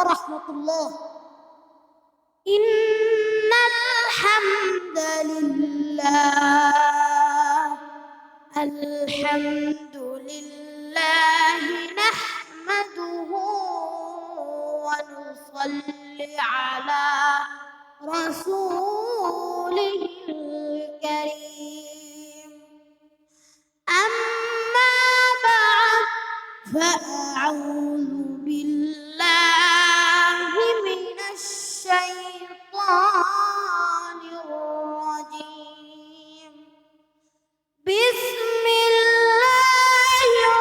ওয়া রাহমাতুল্লাহ। ইন্নাল হামদালিল্লাহ আলহামদুলিল্লাহ নাহমাদুহু ওয়া নুসাল্লি আলা রাসূলিহিল কারীম। আম্মা বা'দ ফাআউযু বিল্লাহি মিনাশ শাইতানির রাজীম। বিসমিল্লাহির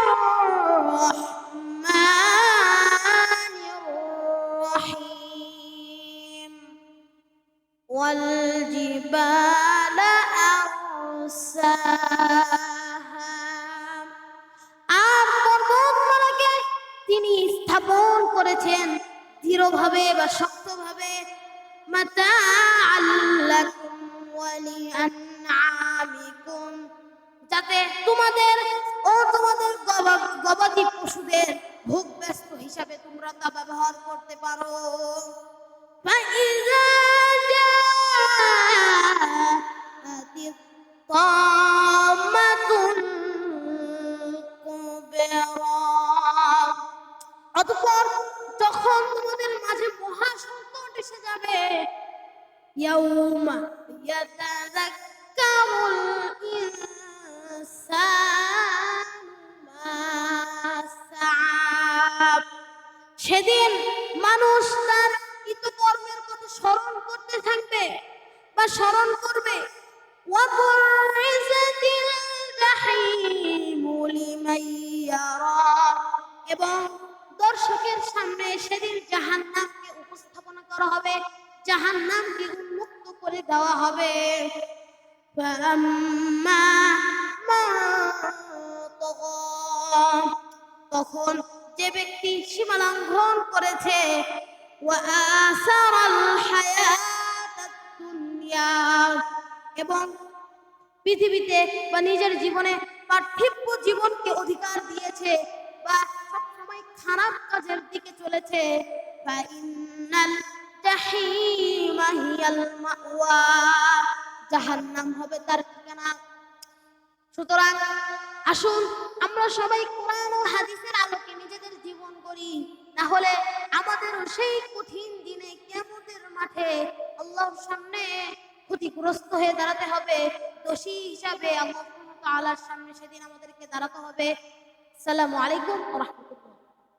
রাহমানির রাহিম। ওয়াল জিবালা আরসাহা। আর পর্বতমালাকে তিনি স্থাপন করেছেন দৃঢ়ভাবে বা শক্তভাবে। মাতাআল লাকুম ওয়া লিআনআমিকুম, যাতে তোমাদের ও তোমাদের গবাদি পশুদের ভোগ ব্যস্ত হিসাবে তোমরা তা ব্যবহার করতে পারো। ফাইযা জাআতিত তাম্মাতুল কুবরা, অতঃপর যখন তোমাদের মাঝে মহা সংকট এসে যাবে, ইয়াউমা ইয়াতাযাক্কারুল ইনসানু মা সাআ, সেদিন মানুষ তার কৃতকর্মের কথা স্মরণ করতে থাকবে বা স্মরণ করবে। ওয়া বুরিজাতিল জাহিমু লিমান ইয়ারা, এবং দর্শকের সামনে সেদিন জাহান্নামকে উপস্থাপনা করা হবে, জাহান্নামকে উন্মুক্ত করে দেওয়া হবে। ফাআম্মা মান তাগা, তখন যে ব্যক্তি সীমা লঙ্ঘন করেছে, ওয়া আসারাল হায়াতাদ দুনিয়া, এবং পৃথিবীতে বা নিজের জীবনে পার্থিব জীবনকে অধিকার দিয়েছে বা সবসময় খারাপ কাজের দিকে চলেছে, ফাইন্নাল জাহিমা হিয়াল মাওয়া, জাহান্নাম হবে তার ঠিকানা। সুতরাং আসুন আমরা সবাই কোরআন ও হাদিসের আলোকে নিজেদের জীবন গড়ি, না হলে আমাদের সেই কঠিন দিনে কিয়ামতের মাঠে আল্লাহর সামনে ক্ষতিগ্রস্ত হয়ে দাঁড়াতে হবে, দোষী হিসাবে আল্লাহ সুবহানাহু ওয়া তাআলার সামনে সেদিন আমাদেরকে দাঁড়াতে হবে। আসসালামু আলাইকুম ওয়া রাহমাতুল্লাহ।